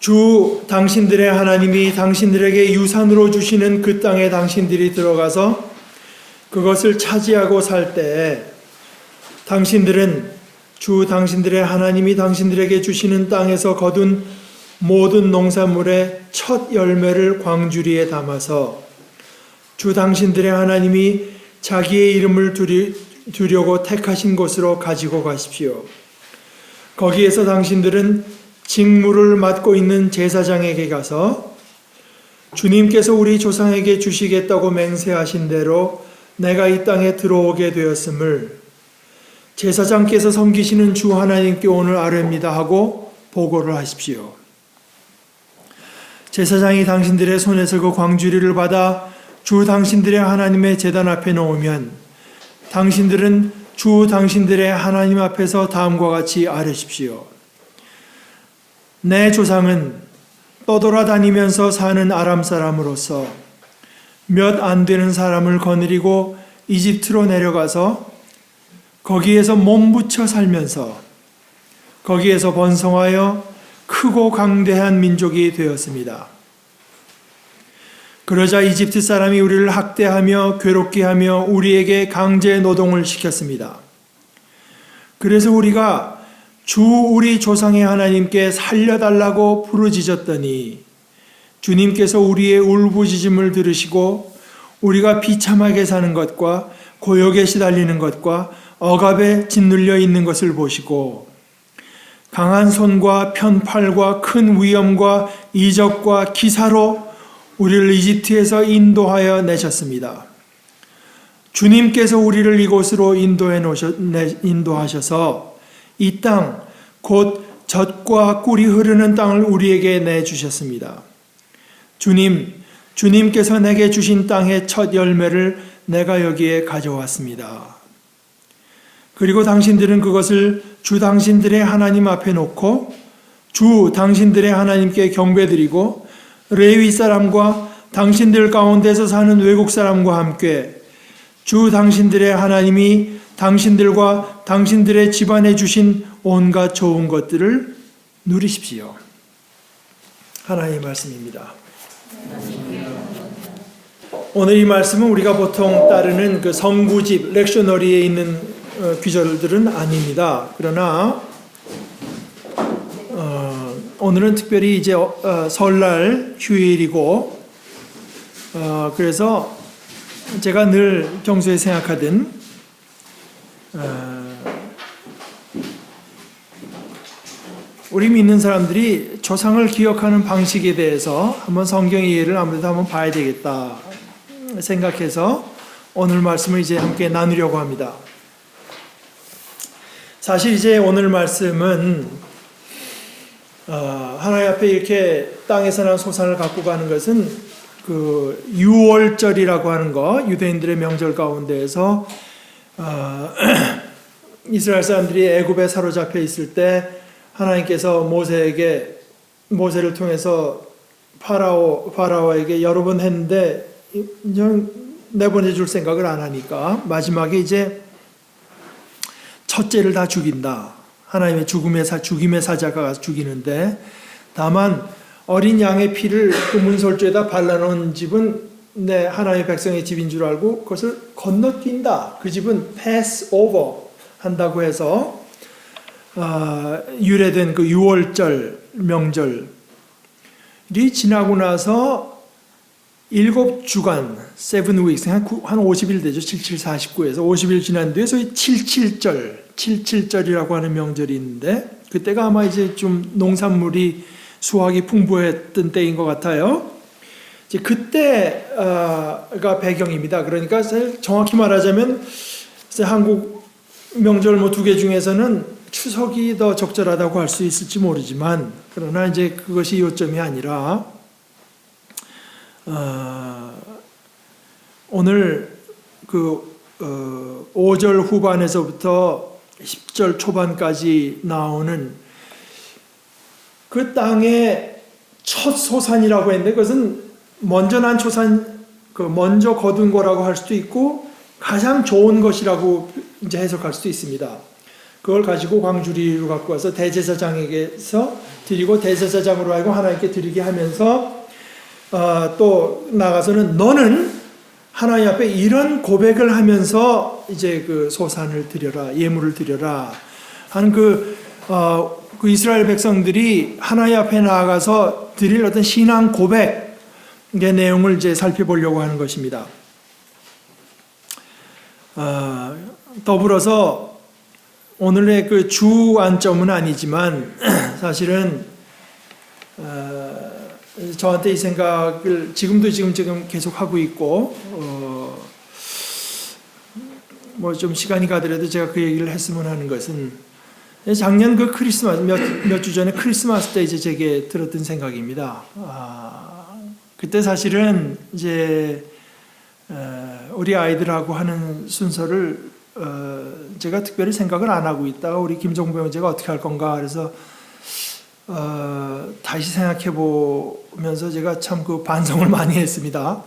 주 당신들의 하나님이 당신들에게 유산으로 주시는 그 땅에 당신들이 들어가서 그것을 차지하고 살 때에 당신들은 주 당신들의 하나님이 당신들에게 주시는 땅에서 거둔 모든 농산물의 첫 열매를 광주리에 담아서 주 당신들의 하나님이 자기의 이름을 두려고 택하신 곳으로 가지고 가십시오. 거기에서 당신들은 직무를 맡고 있는 제사장에게 가서 주님께서 우리 조상에게 주시겠다고 맹세하신 대로 내가 이 땅에 들어오게 되었음을 제사장께서 섬기시는 주 하나님께 오늘 아뢰입니다 하고 보고를 하십시오. 제사장이 당신들의 손에서 그 광주리를 받아 주 당신들의 하나님의 제단 앞에 놓으면 당신들은 주 당신들의 하나님 앞에서 다음과 같이 아뢰십시오. 내 조상은 떠돌아다니면서 사는 아람 사람으로서 몇 안 되는 사람을 거느리고 이집트로 내려가서 거기에서 몸부쳐 살면서 거기에서 번성하여 크고 강대한 민족이 되었습니다. 그러자 이집트 사람이 우리를 학대하며 괴롭게 하며 우리에게 강제 노동을 시켰습니다. 그래서 우리가 주 우리 조상의 하나님께 살려달라고 부르짖었더니 주님께서 우리의 울부짖음을 들으시고 우리가 비참하게 사는 것과 고역에 시달리는 것과 억압에 짓눌려 있는 것을 보시고 강한 손과 편팔과 큰 위엄과 이적과 기사로 우리를 이집트에서 인도하여 내셨습니다. 주님께서 우리를 이곳으로 인도하셔서 이 땅, 곧 젖과 꿀이 흐르는 땅을 우리에게 내주셨습니다. 주님께서 내게 주신 땅의 첫 열매를 내가 여기에 가져왔습니다. 그리고 당신들은 그것을 주 당신들의 하나님 앞에 놓고 주 당신들의 하나님께 경배드리고 레위 사람과 당신들 가운데서 사는 외국 사람과 함께 주 당신들의 하나님이 당신들과 당신들의 집안에 주신 온갖 좋은 것들을 누리십시오. 하나님의 말씀입니다. 오늘 이 말씀은 우리가 보통 따르는 그 성구집, 렉셔너리에 있는 귀절들은 아닙니다. 그러나 오늘은 특별히 이제 설날 휴일이고 그래서 제가 늘 평소에 생각하던 우리 믿는 사람들이 조상을 기억하는 방식에 대해서 한번 성경의 이해를 아무래도 한번 봐야 되겠다 생각해서 오늘 말씀을 이제 함께 나누려고 합니다. 사실 이제 오늘 말씀은 하나님 앞에 이렇게 땅에서 난 소산을 갖고 가는 것은 그 유월절이라고 하는 거, 유대인들의 명절 가운데에서 이스라엘 사람들이 애굽에 사로잡혀 있을 때 하나님께서 모세를 통해서 파라오에게 여러 번 했는데 내보내줄 생각을 안 하니까 마지막에 이제 첫째를 다 죽인다. 하나님의 죽임의 사자가 가서 죽이는데 다만 어린 양의 피를 그 문설주에다 발라놓은 집은 내 하나님의 백성의 집인 줄 알고 그것을 건너뛴다. 그 집은 pass over 한다고 해서 유래된 그 유월절 명절이 지나고 나서 7주간 7 weeks 한 50일 되죠. 7749에서 50일 지난 뒤에 소위 77절이라고 하는 명절이 있는데 그때가 아마 이제 좀 농산물이 수확이 풍부했던 때인 것 같아요. 이제 그때가 배경입니다. 그러니까 정확히 말하자면 한국 명절 뭐 2개 중에서는 추석이 더 적절하다고 할 수 있을지 모르지만 그러나 이제 그것이 요점이 아니라 오늘 그 5절 후반에서부터 10절 초반까지 나오는 그 땅의 첫 소산이라고 했는데 그것은 먼저 난 초산, 먼저 거둔 거라고 할 수도 있고 가장 좋은 것이라고 이제 해석할 수도 있습니다. 그걸 가지고 광주리로 갖고 와서 대제사장에게서 드리고 대제사장으로 하여금 하나님께 드리게 하면서 또 나가서는 너는 하나님 앞에 이런 고백을 하면서 이제 그 소산을 드려라, 예물을 드려라 하는 그 이스라엘 백성들이 하나님 앞에 나아가서 드릴 어떤 신앙 고백의 내용을 이제 살펴보려고 하는 것입니다. 더불어서 오늘의 그 주안점은 아니지만 사실은 저한테 이 생각을 지금 계속 하고 있고 뭐 좀 시간이 가더라도 제가 그 얘기를 했으면 하는 것은 작년 그 크리스마스 몇 주 전에 크리스마스 때 이제 제게 들었던 생각입니다. 그때 사실은 이제 우리 아이들하고 하는 순서를 제가 특별히 생각을 안 하고 있다가 우리 김종배 형제가 어떻게 할 건가 그래서 다시 생각해 보면서 제가 참 그 반성을 많이 했습니다.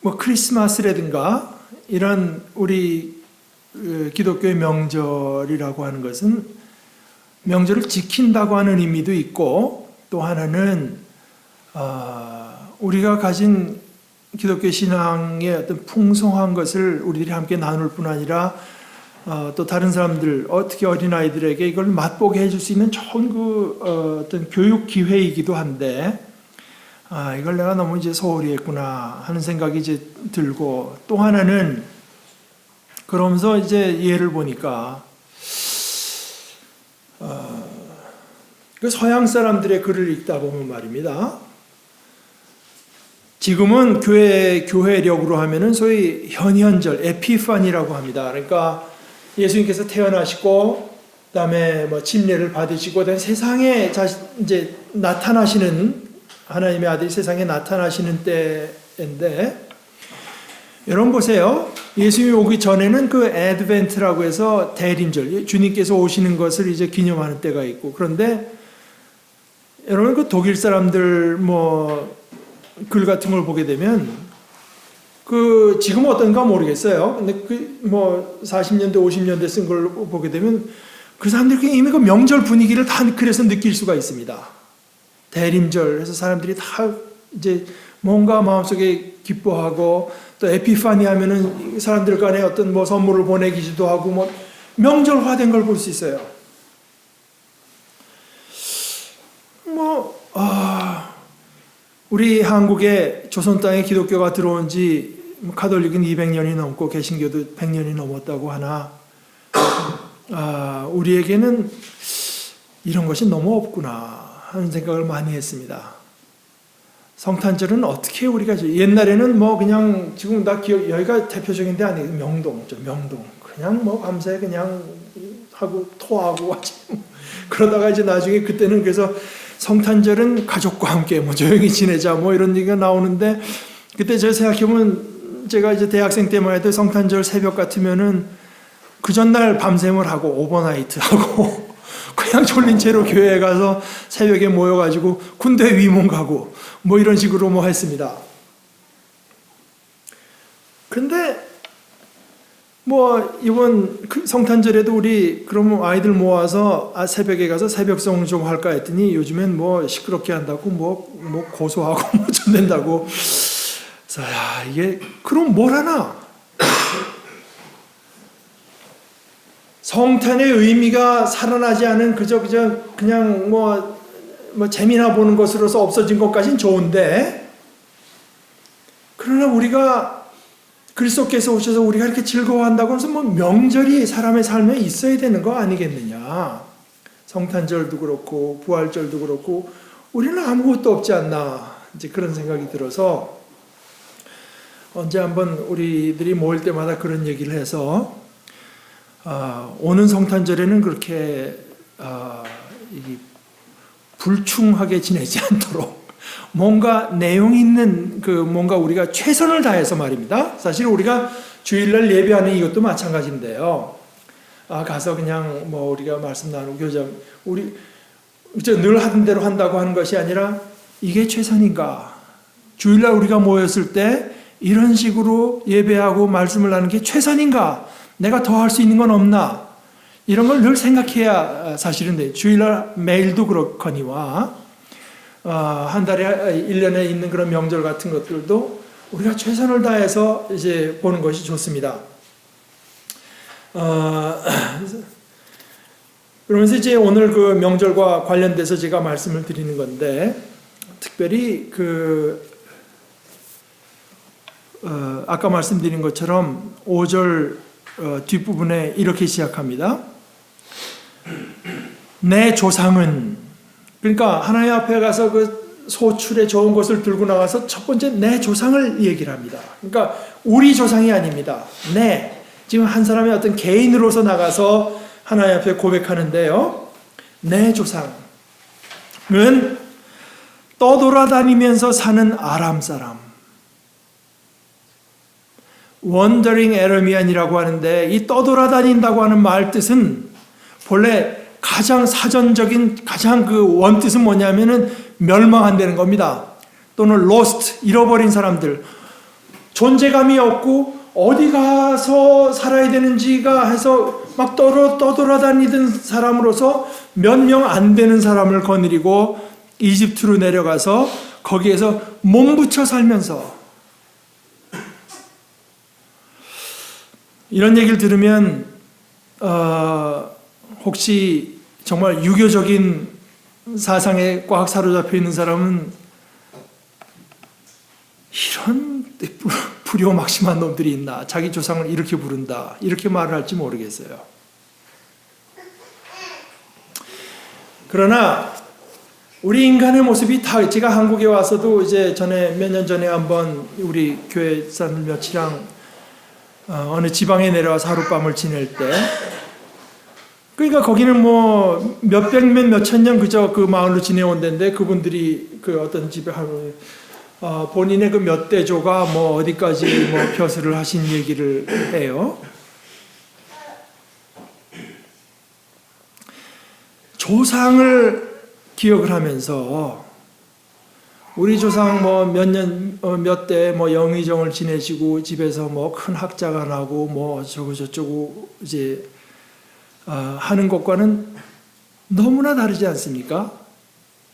뭐 크리스마스라든가 이런 우리 기독교의 명절이라고 하는 것은 명절을 지킨다고 하는 의미도 있고 또 하나는 우리가 가진 기독교 신앙의 어떤 풍성한 것을 우리들이 함께 나눌 뿐 아니라 또 다른 사람들, 특히 어린아이들에게 이걸 맛보게 해줄 수 있는 좋은 어떤 교육 기회이기도 한데, 이걸 내가 너무 이제 소홀히 했구나 하는 생각이 이제 들고, 또 하나는, 그러면서 이제 예를 보니까, 그 서양 사람들의 글을 읽다 보면 말입니다. 지금은 교회력으로 하면은 소위 현현절, 에피파니라고 합니다. 그러니까 예수님께서 태어나시고, 그다음에 뭐 침례를 받으시고, 그다음에 세상에 이제 나타나시는 하나님의 아들이 세상에 나타나시는 때인데, 여러분 보세요. 예수님이 오기 전에는 그 애드벤트라고 해서 대림절, 주님께서 오시는 것을 이제 기념하는 때가 있고, 그런데 여러분 그 독일 사람들 뭐 글 같은 걸 보게 되면 그 지금 어떤가 모르겠어요. 근데 그 뭐 40년대 50년대 쓴 걸 보게 되면 그 사람들이 이미 그 명절 분위기를 다 그래서 느낄 수가 있습니다. 대림절 해서 사람들이 다 이제 뭔가 마음속에 기뻐하고 또 에피파니 하면은 사람들 간에 어떤 뭐 선물을 보내기도 하고 뭐 명절화된 걸 볼 수 있어요. 우리 한국에 조선 땅에 기독교가 들어온 지 가톨릭은 200년이 넘고 개신교도 100년이 넘었다고 하나 우리에게는 이런 것이 너무 없구나 하는 생각을 많이 했습니다. 성탄절은 어떻게 우리가 옛날에는 뭐 그냥 지금 나 기억 여기가 대표적인 데 아니에요. 명동 그냥 뭐 밤새 그냥 하고 토하고 그러다가 이제 나중에 그때는 그래서 성탄절은 가족과 함께 뭐 조용히 지내자 뭐 이런 얘기가 나오는데 그때 제가 생각해보면 제가 이제 대학생 때만 해도 성탄절 새벽 같으면은 그 전날 밤샘을 하고 오버나이트 하고 그냥 졸린 채로 교회에 가서 새벽에 모여가지고 군대 위문 가고 뭐 이런 식으로 뭐 했습니다. 근데 뭐 이번 성탄절에도 우리 그러면 아이들 모아서 새벽에 가서 새벽송 좀 할까 했더니 요즘엔 뭐 시끄럽게 한다고 뭐 고소하고 뭐 전된다고. 그래서 이게 그럼 뭘 하나? 성탄의 의미가 살아나지 않은 그냥 뭐 재미나 보는 것으로서 없어진 것까지는 좋은데 그러나 우리가 그리스도께서 오셔서 우리가 이렇게 즐거워한다고 해서 뭐 명절이 사람의 삶에 있어야 되는 거 아니겠느냐. 성탄절도 그렇고 부활절도 그렇고 우리는 아무것도 없지 않나 이제 그런 생각이 들어서 언제 한번 우리들이 모일 때마다 그런 얘기를 해서 오는 성탄절에는 그렇게 불충하게 지내지 않도록 뭔가 내용 있는 뭔가 우리가 최선을 다해서 말입니다. 사실 우리가 주일날 예배하는 이것도 마찬가지인데요. 가서 그냥 뭐 우리가 말씀 나누고 교제 우리 늘 하던 대로 한다고 하는 것이 아니라 이게 최선인가? 주일날 우리가 모였을 때 이런 식으로 예배하고 말씀을 하는 게 최선인가? 내가 더 할 수 있는 건 없나? 이런 걸 늘 생각해야 사실은 돼. 주일날 매일도 그렇거니와 한 달에 1년에 있는 그런 명절 같은 것들도 우리가 최선을 다해서 이제 보는 것이 좋습니다. 그러면서 이제 오늘 그 명절과 관련돼서 제가 말씀을 드리는 건데, 특별히 아까 말씀드린 것처럼 5절 뒷부분에 이렇게 시작합니다. 내 조상은, 그러니까 하나님 앞에 가서 그 소출에 좋은 것을 들고 나가서 첫 번째 내 조상을 얘기를 합니다. 그러니까 우리 조상이 아닙니다. 지금 한 사람의 어떤 개인으로서 나가서 하나님 앞에 고백하는데요. 내 조상은 떠돌아다니면서 사는 아람 사람. Wandering Aramean이라고 하는데, 이 떠돌아다닌다고 하는 말 뜻은 본래 가장 사전적인 가장 그 원뜻은 뭐냐면은 멸망한다는 겁니다. 또는 lost, 잃어버린 사람들, 존재감이 없고 어디 가서 살아야 되는지가 해서 막 떠돌아다니던 사람으로서 몇 명 안 되는 사람을 거느리고 이집트로 내려가서 거기에서 몸부쳐 살면서, 이런 얘기를 들으면 혹시 정말 유교적인 사상에 꽉 사로잡혀 있는 사람은 이런 불효막심한 놈들이 있나, 자기 조상을 이렇게 부른다, 이렇게 말을 할지 모르겠어요. 그러나 우리 인간의 모습이 다, 제가 한국에 와서도 이제 몇 년 전에 한번 우리 교회 사람들 며칠랑 어느 지방에 내려와서 하룻밤을 지낼 때, 그러니까 거기는 뭐 몇백 년, 몇천 년 그저 그 마을로 지내온 데인데, 그분들이 그 어떤 집에 하루 본인의 그 몇 대조가 뭐 어디까지 뭐 벼슬을 하신 얘기를 해요. 조상을 기억을 하면서 우리 조상 뭐 몇 년, 몇 대 뭐 영의정을 지내시고 집에서 뭐 큰 학자가 나고 뭐 저쩌고 이제 하는 것과는 너무나 다르지 않습니까?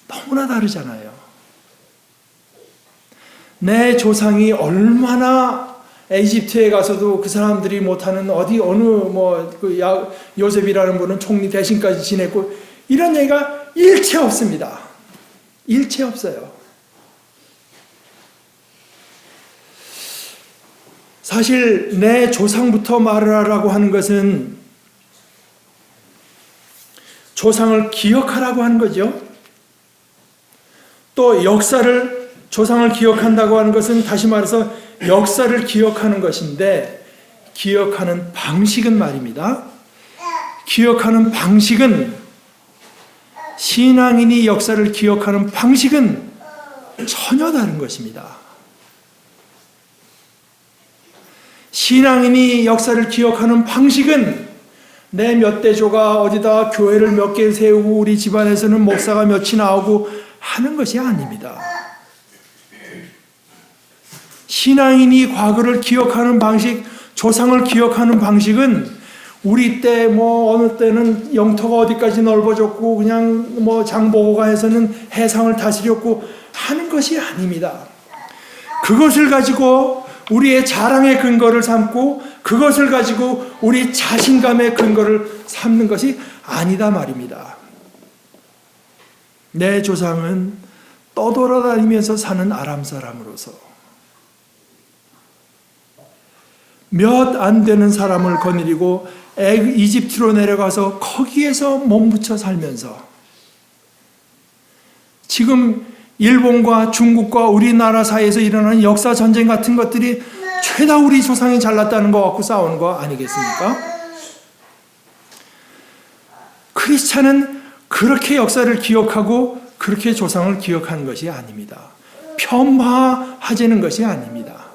너무나 다르잖아요. 내 조상이 얼마나 이집트에 가서도 그 사람들이 못하는 어느 그 요셉이라는 분은 총리 대신까지 지냈고, 이런 얘기가 일체 없습니다. 일체 없어요. 사실 내 조상부터 말을 하라고 하는 것은 조상을 기억하라고 하는 거죠. 또 조상을 기억한다고 하는 것은 다시 말해서 역사를 기억하는 것인데, 기억하는 방식은 말입니다. 기억하는 방식은, 신앙인이 역사를 기억하는 방식은 전혀 다른 것입니다. 신앙인이 역사를 기억하는 방식은 내 몇 대조가 어디다 교회를 몇 개 세우고 우리 집안에서는 목사가 몇이 나오고 하는 것이 아닙니다. 신앙인이 과거를 기억하는 방식, 조상을 기억하는 방식은 우리 때 뭐 어느 때는 영토가 어디까지 넓어졌고 그냥 뭐 장보고가 해서는 해상을 다스렸고 하는 것이 아닙니다. 그것을 가지고 우리의 자랑의 근거를 삼고 그것을 가지고 우리 자신감의 근거를 삼는 것이 아니다 말입니다. 내 조상은 떠돌아다니면서 사는 아람 사람으로서 몇 안 되는 사람을 거느리고 이집트로 내려가서 거기에서 몸부쳐 살면서, 지금 일본과 중국과 우리나라 사이에서 일어나는 역사 전쟁 같은 것들이 죄다 우리 조상이 잘났다는 거 갖고 싸우는 거 아니겠습니까? 크리스찬은 그렇게 역사를 기억하고 그렇게 조상을 기억하는 것이 아닙니다. 폄하하자는 것이 아닙니다.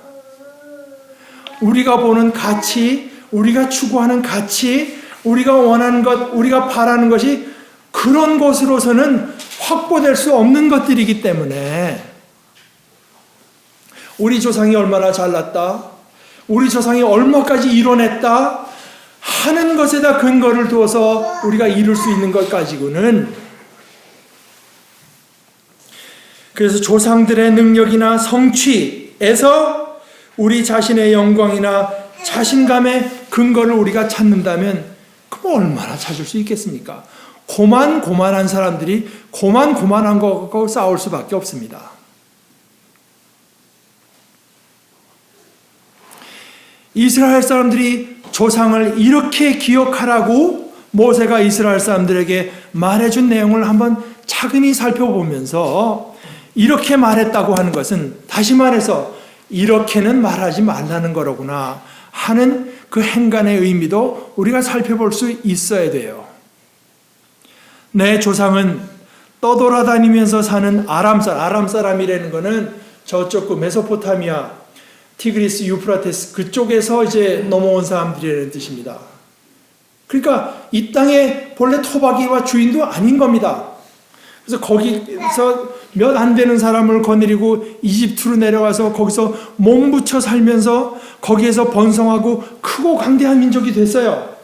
우리가 보는 가치, 우리가 추구하는 가치, 우리가 원하는 것, 우리가 바라는 것이 그런 것으로서는 확보될 수 없는 것들이기 때문에 우리 조상이 얼마나 잘났다, 우리 조상이 얼마까지 이뤄냈다 하는 것에다 근거를 두어서 우리가 이룰 수 있는 것 가지고는, 그래서 조상들의 능력이나 성취에서 우리 자신의 영광이나 자신감의 근거를 우리가 찾는다면 그럼 얼마나 찾을 수 있겠습니까? 고만고만한 사람들이 고만고만한 거하고 싸울 수밖에 없습니다. 이스라엘 사람들이 조상을 이렇게 기억하라고 모세가 이스라엘 사람들에게 말해준 내용을 한번 차근히 살펴보면서 이렇게 말했다고 하는 것은, 다시 말해서 이렇게는 말하지 말라는 거로구나 하는 그 행간의 의미도 우리가 살펴볼 수 있어야 돼요. 내 조상은 떠돌아다니면서 사는 아람 사람이라는 것은 저쪽 그 메소포타미아, 티그리스, 유프라테스 그쪽에서 이제 넘어온 사람들이라는 뜻입니다. 그러니까 이 땅에 본래 토박이와 주인도 아닌 겁니다. 그래서 거기서 몇 안 되는 사람을 거느리고 이집트로 내려와서 거기서 몸붙여 살면서 거기에서 번성하고 크고 강대한 민족이 됐어요.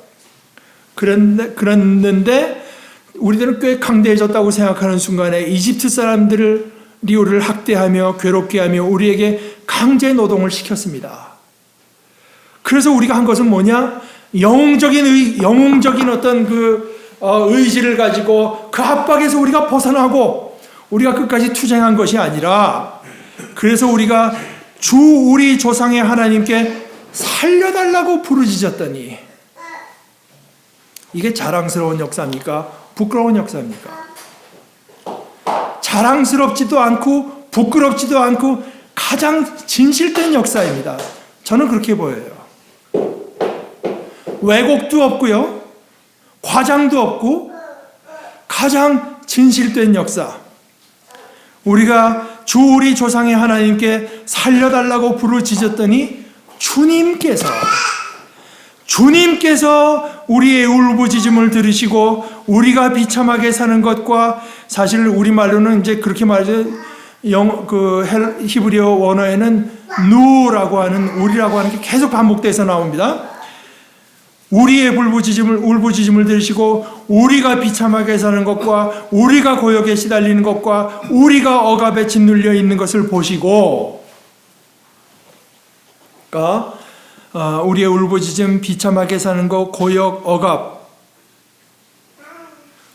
그랬는데 우리들은 꽤 강대해졌다고 생각하는 순간에 이집트 사람들이 우리를 학대하며 괴롭게 하며 우리에게 강제 노동을 시켰습니다. 그래서 우리가 한 것은 뭐냐? 영웅적인 어떤 의지를 가지고 그 압박에서 우리가 벗어나고 우리가 끝까지 투쟁한 것이 아니라, 그래서 우리가 우리 조상의 하나님께 살려달라고 부르짖었더니, 이게 자랑스러운 역사입니까? 부끄러운 역사입니까? 자랑스럽지도 않고 부끄럽지도 않고 가장 진실된 역사입니다. 저는 그렇게 보여요. 왜곡도 없고요, 과장도 없고 가장 진실된 역사. 우리가 우리 조상의 하나님께 살려달라고 부르짖었더니 주님께서 우리의 울부짖음을 들으시고 우리가 비참하게 사는 것과, 사실 우리말로는 이제 그렇게 말하죠. 히브리어 원어에는 누라고 하는, 우리라고 하는 게 계속 반복돼서 나옵니다. 우리의 울부짖음을 들으시고 우리가 비참하게 사는 것과 우리가 고역에 시달리는 것과 우리가 억압에 짓눌려 있는 것을 보시고, 그러니까 우리의 울부짖음, 비참하게 사는 것, 고역, 억압,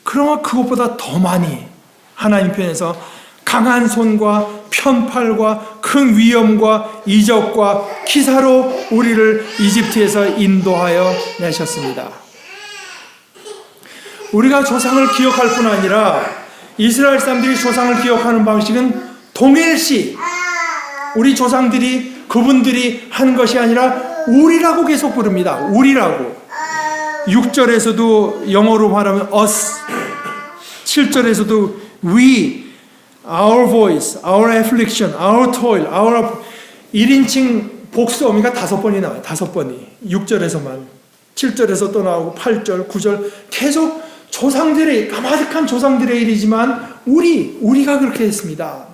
그러나 그것보다 더 많이 하나님 편에서 강한 손과 편팔과 큰 위험과 이적과 기사로 우리를 이집트에서 인도하여 내셨습니다. 우리가 조상을 기억할 뿐 아니라 이스라엘 사람들이 조상을 기억하는 방식은 동일시 우리 조상들이, 그분들이 한 것이 아니라 우리라고 계속 부릅니다. 우리라고. 6절에서도 영어로 말하면 us, 7절에서도 we, our voice, our affliction, our toil, our 1인칭 복수어미가 5번이 나와요. 5번이. 6절에서만. 7절에서 또 나오고 8절, 9절 계속 조상들의, 가마득한 조상들의 일이지만 우리가 그렇게 했습니다.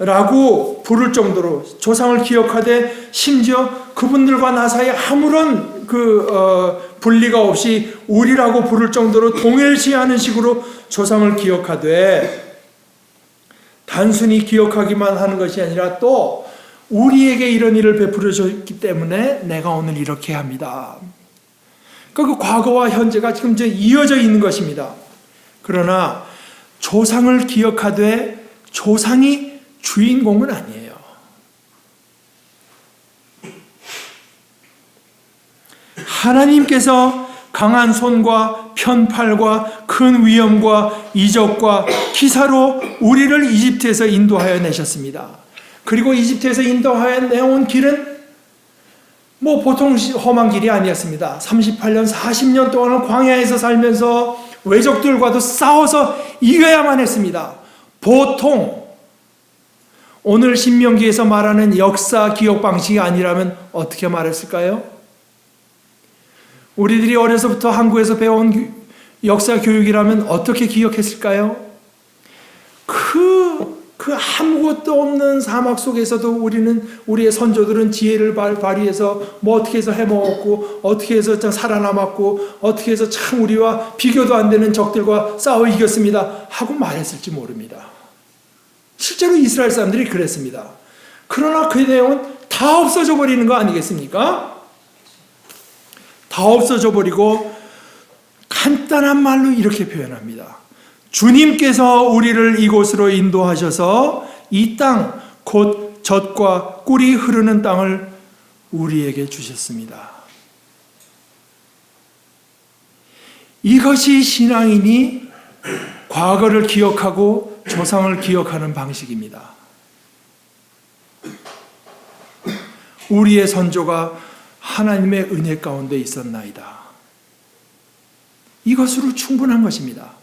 라고 부를 정도로 조상을 기억하되, 심지어 그분들과 나 사이에 아무런 분리가 없이 우리라고 부를 정도로 동일시하는 식으로 조상을 기억하되, 단순히 기억하기만 하는 것이 아니라 또 우리에게 이런 일을 베풀어 줬기 때문에 내가 오늘 이렇게 합니다. 그 과거와 현재가 지금 이어져 있는 것입니다. 그러나 조상을 기억하되 조상이 주인공은 아니에요. 하나님께서 강한 손과 편팔과 큰 위험과 이적과 기사로 우리를 이집트에서 인도하여 내셨습니다. 그리고 이집트에서 인도하여 내온 길은 보통 험한 길이 아니었습니다. 38년, 40년 동안은 광야에서 살면서 외적들과도 싸워서 이겨야만 했습니다. 보통 오늘 신명기에서 말하는 역사 기억 방식이 아니라면 어떻게 말했을까요? 우리들이 어려서부터 한국에서 배운 역사 교육이라면 어떻게 기억했을까요? 그 그 아무것도 없는 사막 속에서도 우리의 선조들은 지혜를 발휘해서 뭐 어떻게 해서 해먹었고, 어떻게 해서 참 살아남았고, 어떻게 해서 참 우리와 비교도 안 되는 적들과 싸워 이겼습니다 하고 말했을지 모릅니다. 실제로 이스라엘 사람들이 그랬습니다. 그러나 그 내용은 다 없어져 버리는 거 아니겠습니까? 다 없어져 버리고 간단한 말로 이렇게 표현합니다. 주님께서 우리를 이곳으로 인도하셔서 이 땅, 곧 젖과 꿀이 흐르는 땅을 우리에게 주셨습니다. 이것이 신앙이니 과거를 기억하고 조상을 기억하는 방식입니다. 우리의 선조가 하나님의 은혜 가운데 있었나이다. 이것으로 충분한 것입니다.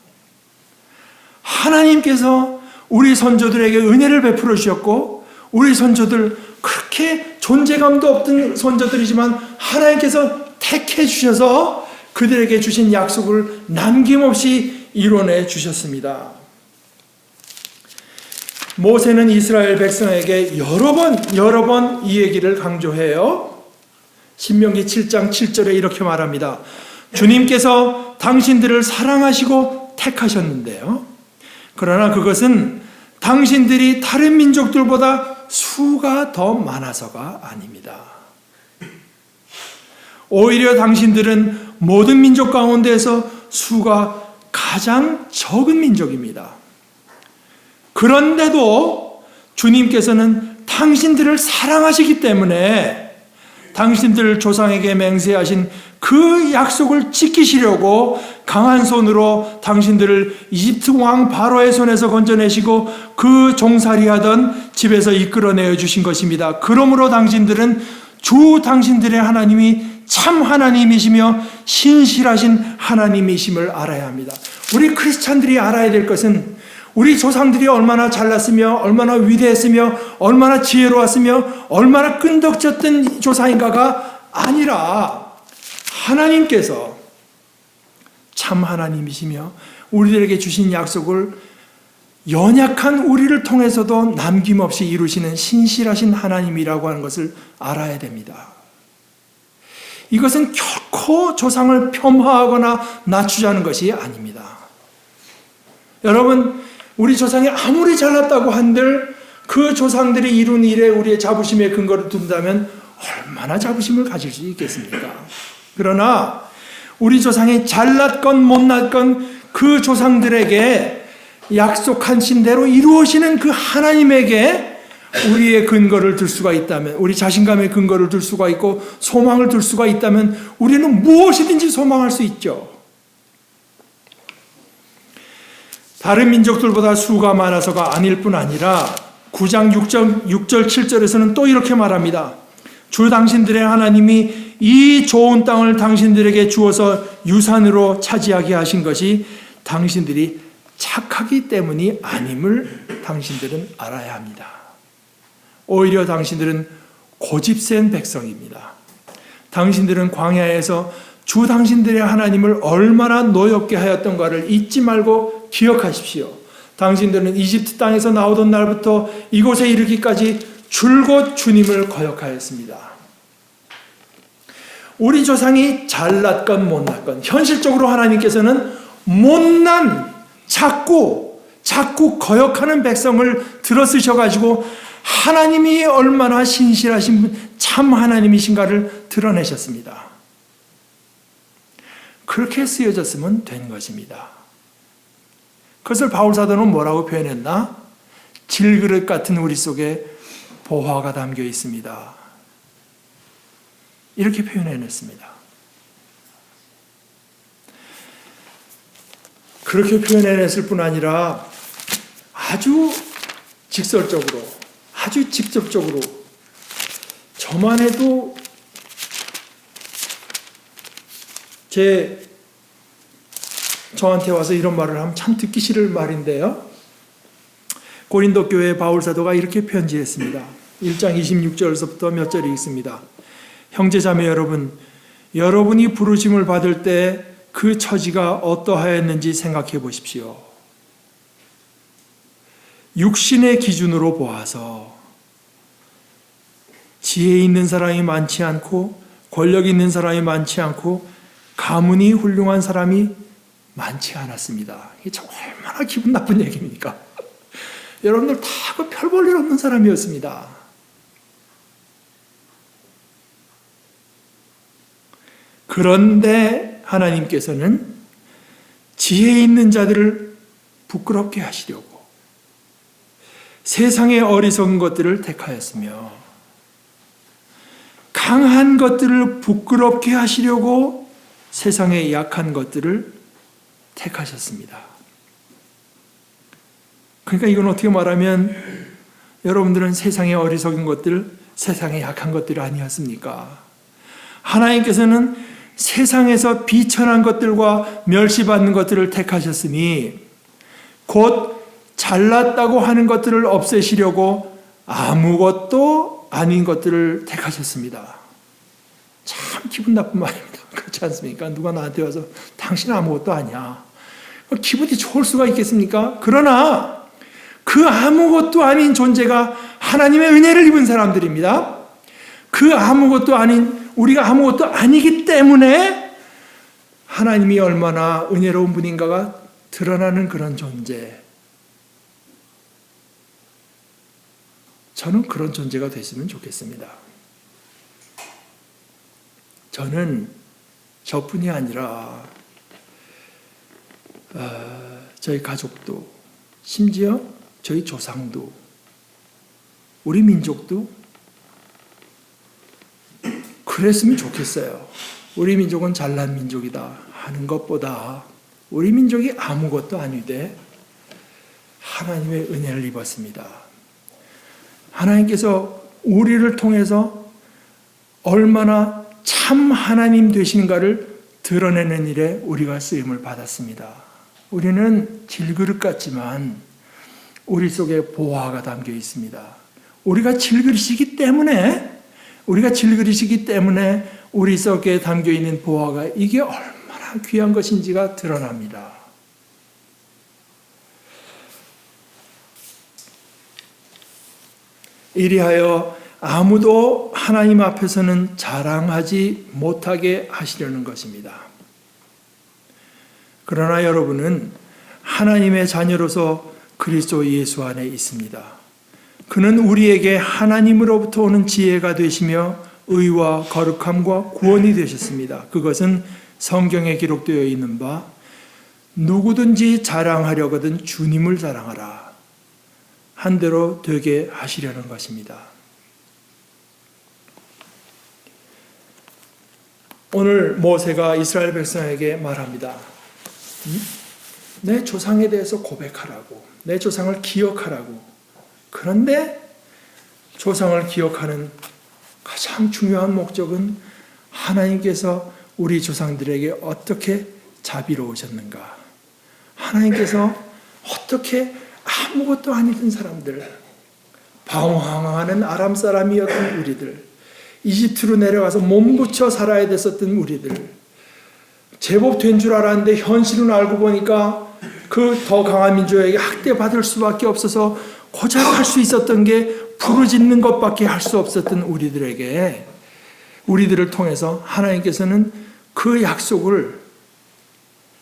하나님께서 우리 선조들에게 은혜를 베풀어 주셨고, 우리 선조들 그렇게 존재감도 없던 선조들이지만 하나님께서 택해 주셔서 그들에게 주신 약속을 남김없이 이뤄내 주셨습니다. 모세는 이스라엘 백성에게 여러 번 이 얘기를 강조해요. 신명기 7장 7절에 이렇게 말합니다. 주님께서 당신들을 사랑하시고 택하셨는데요. 그러나 그것은 당신들이 다른 민족들보다 수가 더 많아서가 아닙니다. 오히려 당신들은 모든 민족 가운데서 수가 가장 적은 민족입니다. 그런데도 주님께서는 당신들을 사랑하시기 때문에 당신들 조상에게 맹세하신 그 약속을 지키시려고 강한 손으로 당신들을 이집트 왕 바로의 손에서 건져내시고 그 종살이하던 집에서 이끌어내어 주신 것입니다. 그러므로 당신들은 주 당신들의 하나님이 참 하나님이시며 신실하신 하나님이심을 알아야 합니다. 우리 크리스찬들이 알아야 될 것은 우리 조상들이 얼마나 잘났으며 얼마나 위대했으며 얼마나 지혜로웠으며 얼마나 끈덕졌던 조상인가가 아니라 하나님께서 참 하나님이시며 우리들에게 주신 약속을 연약한 우리를 통해서도 남김없이 이루시는 신실하신 하나님이라고 하는 것을 알아야 됩니다. 이것은 결코 조상을 폄하하거나 낮추자는 것이 아닙니다. 여러분, 우리 조상이 아무리 잘났다고 한들 그 조상들이 이룬 일에 우리의 자부심의 근거를 둔다면 얼마나 자부심을 가질 수 있겠습니까? 그러나 우리 조상이 잘났건 못났건 그 조상들에게 약속하신 대로 이루어지는 그 하나님에게 우리의 근거를 둘 수가 있다면, 우리 자신감의 근거를 둘 수가 있고 소망을 둘 수가 있다면 우리는 무엇이든지 소망할 수 있죠. 다른 민족들보다 수가 많아서가 아닐 뿐 아니라 9장 6절 7절에서는 또 이렇게 말합니다. 주 당신들의 하나님이 이 좋은 땅을 당신들에게 주어서 유산으로 차지하게 하신 것이 당신들이 착하기 때문이 아님을 당신들은 알아야 합니다. 오히려 당신들은 고집센 백성입니다. 당신들은 광야에서 주 당신들의 하나님을 얼마나 노엽게 하였던가를 잊지 말고 기억하십시오. 당신들은 이집트 땅에서 나오던 날부터 이곳에 이르기까지 줄곧 주님을 거역하였습니다. 우리 조상이 잘났건 못났건 현실적으로 하나님께서는 못난 자꾸 거역하는 백성을 들어쓰셔가지고 하나님이 얼마나 신실하신 참 하나님이신가를 드러내셨습니다. 그렇게 쓰여졌으면 된 것입니다. 그것을 바울 사도는 뭐라고 표현했나? 질그릇 같은 우리 속에 보화가 담겨 있습니다. 이렇게 표현해냈습니다. 그렇게 표현해냈을 뿐 아니라 아주 직설적으로, 아주 직접적으로 저만 해도 저한테 와서 이런 말을 하면 참 듣기 싫을 말인데요. 고린도 교회 바울 사도가 이렇게 편지했습니다. 1장 26절에서부터 몇 절이 있습니다. 형제자매 여러분, 여러분이 부르심을 받을 때 그 처지가 어떠하였는지 생각해 보십시오. 육신의 기준으로 보아서 지혜 있는 사람이 많지 않고 권력 있는 사람이 많지 않고 가문이 훌륭한 사람이 많지 않았습니다. 이게 얼마나 기분 나쁜 얘기입니까? 여러분들 다 그 별 볼 일 없는 사람이었습니다. 그런데 하나님께서는 지혜 있는 자들을 부끄럽게 하시려고 세상의 어리석은 것들을 택하였으며 강한 것들을 부끄럽게 하시려고 세상의 약한 것들을 택하셨습니다. 그러니까 이건 어떻게 말하면 여러분들은 세상의 어리석은 것들, 세상의 약한 것들이 아니었습니까? 하나님께서는 세상에서 비천한 것들과 멸시받는 것들을 택하셨으니 곧 잘났다고 하는 것들을 없애시려고 아무것도 아닌 것들을 택하셨습니다. 참 기분 나쁜 말입니다. 그렇지 않습니까? 누가 나한테 와서 당신 아무것도 아니야. 기분이 좋을 수가 있겠습니까? 그러나 그 아무것도 아닌 존재가 하나님의 은혜를 입은 사람들입니다. 그 아무것도 아닌 우리가 아무것도 아니기 때문에 하나님이 얼마나 은혜로운 분인가가 드러나는 그런 존재. 저는 그런 존재가 됐으면 좋겠습니다. 저는 저뿐이 아니라 저희 가족도 심지어 저희 조상도 우리 민족도 그랬으면 좋겠어요. 우리 민족은 잘난 민족이다 하는 것보다 우리 민족이 아무것도 아니되 하나님의 은혜를 입었습니다. 하나님께서 우리를 통해서 얼마나 참 하나님 되신가를 드러내는 일에 우리가 쓰임을 받았습니다. 우리는 질그릇 같지만 우리 속에 보화가 담겨 있습니다. 우리가 질그릇이기 때문에 우리 속에 담겨 있는 보화가 이게 얼마나 귀한 것인지가 드러납니다. 이리하여 아무도 하나님 앞에서는 자랑하지 못하게 하시려는 것입니다. 그러나 여러분은 하나님의 자녀로서 그리스도 예수 안에 있습니다. 그는 우리에게 하나님으로부터 오는 지혜가 되시며 의와 거룩함과 구원이 되셨습니다. 그것은 성경에 기록되어 있는 바 누구든지 자랑하려거든 주님을 자랑하라 한 대로 되게 하시려는 것입니다. 오늘 모세가 이스라엘 백성에게 말합니다. 내 조상에 대해서 고백하라고, 내 조상을 기억하라고. 그런데 조상을 기억하는 가장 중요한 목적은 하나님께서 우리 조상들에게 어떻게 자비로우셨는가, 하나님께서 어떻게 아무것도 아니던 사람들, 방황하는 아람 사람이었던 우리들, 이집트로 내려가서 몸부쳐 살아야 됐었던 우리들, 제법 된 줄 알았는데 현실은 알고 보니까 그 더 강한 민족에게 학대받을 수밖에 없어서 고작 할 수 있었던 게 부르짖는 것밖에 할 수 없었던 우리들을 통해서 하나님께서는 그 약속을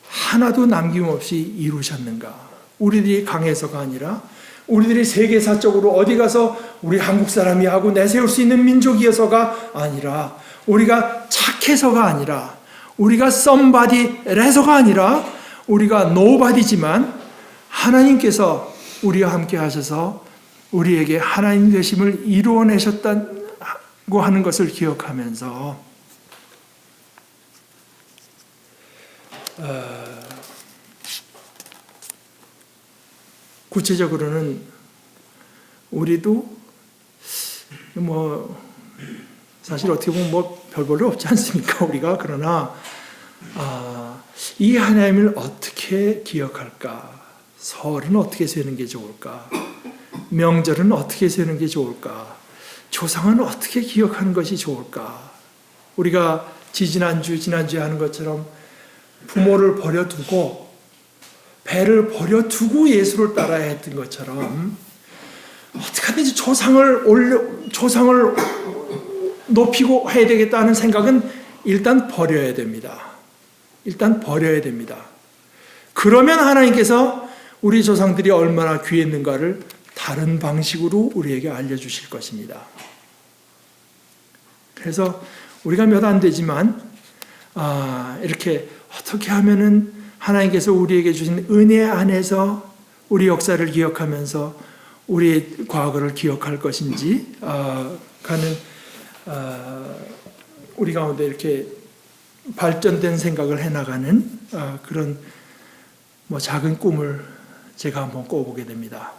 하나도 남김없이 이루셨는가. 우리들이 강해서가 아니라, 우리들이 세계사적으로 어디 가서 우리 한국 사람이 하고 내세울 수 있는 민족이어서가 아니라, 우리가 착해서가 아니라, 우리가 somebody래서가 아니라, 우리가 nobody지만 하나님께서 우리와 함께 하셔서 우리에게 하나님 되심을 이루어내셨다고 하는 것을 기억하면서 구체적으로는 우리도 사실 어떻게 보면 별 볼일 없지 않습니까? 우리가. 그러나 이 하나님을 어떻게 기억할까? 설은 어떻게 세는 게 좋을까? 명절은 어떻게 세는 게 좋을까? 조상은 어떻게 기억하는 것이 좋을까? 우리가 지난주에 하는 것처럼 부모를 버려두고 배를 버려두고 예수를 따라야 했던 것처럼 어떻게 하든지 조상을 높이고 해야 되겠다는 생각은 일단 버려야 됩니다. 일단 버려야 됩니다. 그러면 하나님께서 우리 조상들이 얼마나 귀했는가를 다른 방식으로 우리에게 알려주실 것입니다. 그래서 우리가 몇 안 되지만 이렇게 어떻게 하면은 하나님께서 우리에게 주신 은혜 안에서 우리 역사를 기억하면서 우리의 과거를 기억할 것인지 가는 우리 가운데 이렇게 발전된 생각을 해나가는 그런 작은 꿈을 제가 한번 꿔보게 됩니다.